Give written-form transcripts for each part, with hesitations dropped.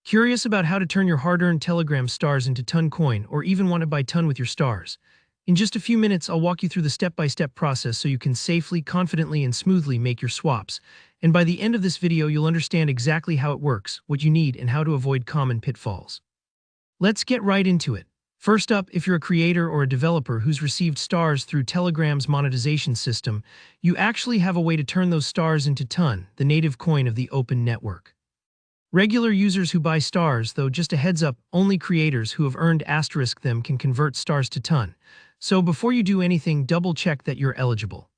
Curious about how to turn your hard-earned Telegram stars into Toncoin, or even want to buy Ton with your stars? In just a few minutes, I'll walk you through the step-by-step process so you can safely, confidently, and smoothly make your swaps. And by the end of this video, you'll understand exactly how it works, what you need, and how to avoid common pitfalls. Let's get right into it. First up, if you're a creator or a developer who's received stars through Telegram's monetization system, you actually have a way to turn those stars into Ton, the native coin of the open network. Regular users who buy stars, though, just a heads up, only creators who have earned asterisk them can convert stars to Ton. So before you do anything, double check that you're eligible.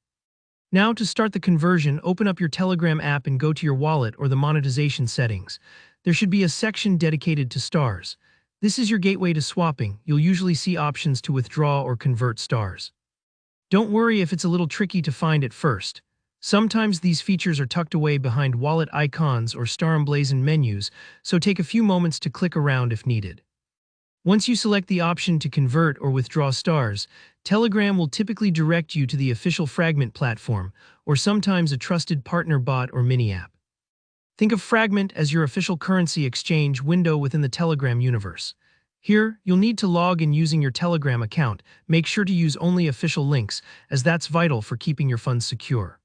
Now, to start the conversion, open up your Telegram app and go to your wallet or the monetization settings. There should be a section dedicated to stars. This is your gateway to swapping. You'll usually see options to withdraw or convert stars. Don't worry if it's a little tricky to find at first. Sometimes these features are tucked away behind wallet icons or star-emblazoned menus, so take a few moments to click around if needed. Once you select the option to convert or withdraw stars, Telegram will typically direct you to the official Fragment platform, or sometimes a trusted partner bot or mini-app. Think of Fragment as your official currency exchange window within the Telegram universe. Here, you'll need to log in using your Telegram account. Make sure to use only official links, as that's vital for keeping your funds secure.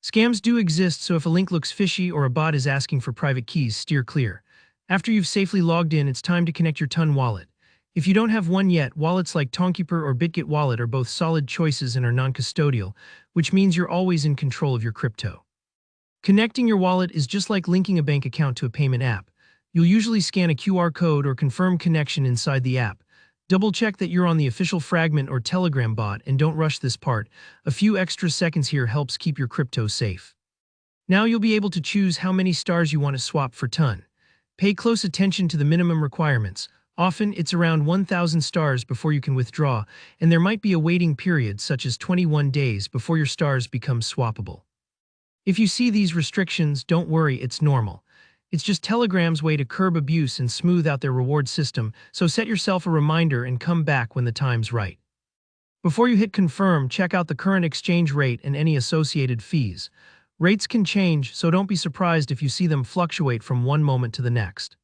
Scams do exist, so if a link looks fishy or a bot is asking for private keys, steer clear. After you've safely logged in, it's time to connect your Ton wallet. If you don't have one yet, wallets like Toncoin or Bitget Wallet are both solid choices and are non-custodial, which means you're always in control of your crypto. Connecting your wallet is just like linking a bank account to a payment app. You'll usually scan a QR code or confirm connection inside the app. Double-check that you're on the official Fragment or Telegram bot and don't rush this part. A few extra seconds here helps keep your crypto safe. Now you'll be able to choose how many stars you want to swap for Ton. Pay close attention to the minimum requirements. Often, it's around 1,000 stars before you can withdraw, and there might be a waiting period such as 21 days before your stars become swappable. If you see these restrictions, don't worry, it's normal. It's just Telegram's way to curb abuse and smooth out their reward system, so set yourself a reminder and come back when the time's right. Before you hit confirm, check out the current exchange rate and any associated fees. Rates can change, so don't be surprised if you see them fluctuate from one moment to the next.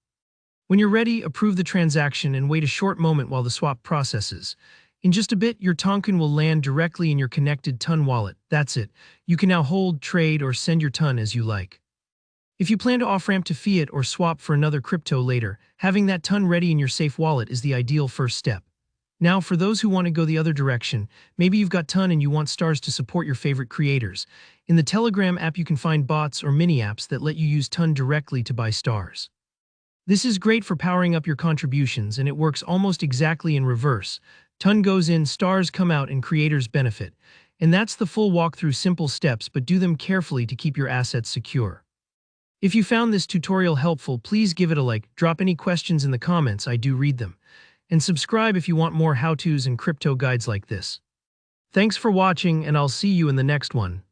When you're ready, approve the transaction and wait a short moment while the swap processes. In just a bit, your Toncoin will land directly in your connected Ton wallet. That's it. You can now hold, trade, or send your Ton as you like. If you plan to off-ramp to fiat or swap for another crypto later, having that Ton ready in your safe wallet is the ideal first step. Now, for those who want to go the other direction, maybe you've got Ton and you want stars to support your favorite creators. In the Telegram app, you can find bots or mini-apps that let you use Ton directly to buy stars. This is great for powering up your contributions, and it works almost exactly in reverse. Ton goes in, stars come out, and creators benefit. And that's the full walkthrough, simple steps, but do them carefully to keep your assets secure. If you found this tutorial helpful, please give it a like, drop any questions in the comments, I do read them, and subscribe if you want more how-tos and crypto guides like this. Thanks for watching, and I'll see you in the next one.